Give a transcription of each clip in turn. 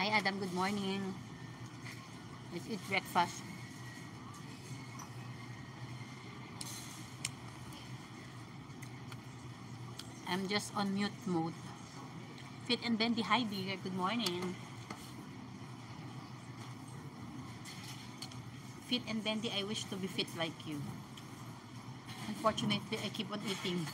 Hi Adam, good morning. Let's eat breakfast. I'm just on mute mode. Fit and Bendy, hi dear, good morning. Fit and Bendy, I wish to be fit like you. Unfortunately, I keep on eating.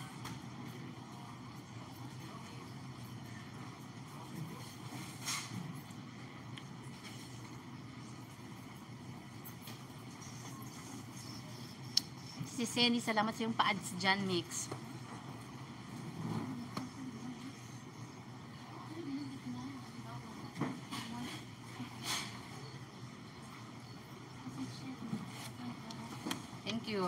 Si Senny, salamat sa yung pa-ads dyan, Mix. Thank you.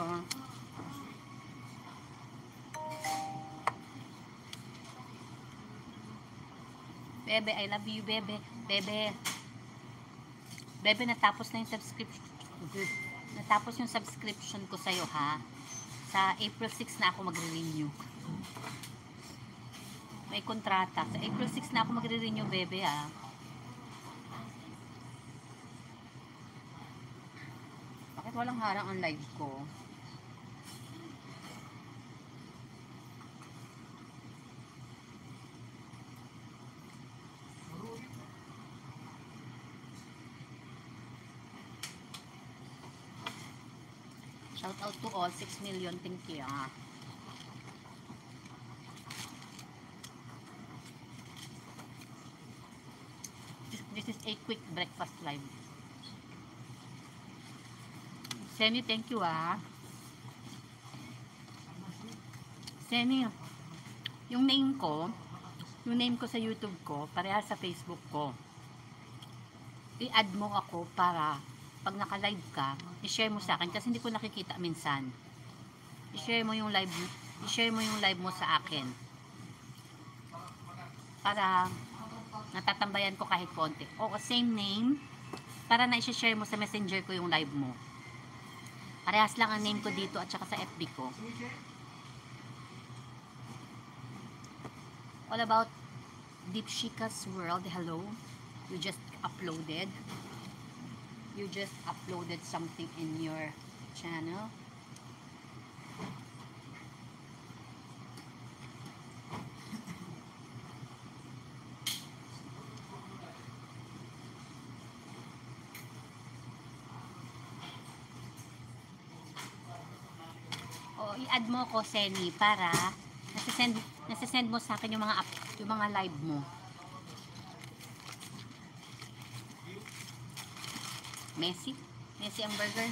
Bebe, I love you, Bebe. Bebe. Bebe, natapos na yung subscription. Natapos yung subscription ko sa'yo, ha? Sa April 6 na ako magre-renew. May kontrata. Sa April 6 na ako magre-renew, Bebe, ha? Bakit walang harang ang live ko? Shout out to all 6 million, thank you. This is a quick breakfast live. Seni, thank you Seni, yung name ko sa YouTube ko, parehas sa Facebook ko. I-add mo ako para pag naka-live ka, i-share mo sa akin kasi hindi ko nakikita minsan. I-share mo yung live mo sa akin. Para natatambayan ko kahit konti. O same name para na i-share mo sa Messenger ko yung live mo. Parehas lang ang name ko dito at saka sa FB ko. All about Deepshika's World. Hello. You just uploaded something in your channel. O i-add mo ko, Seni, para nasisend mo sa akin yung mga live mo. Messi ang burger.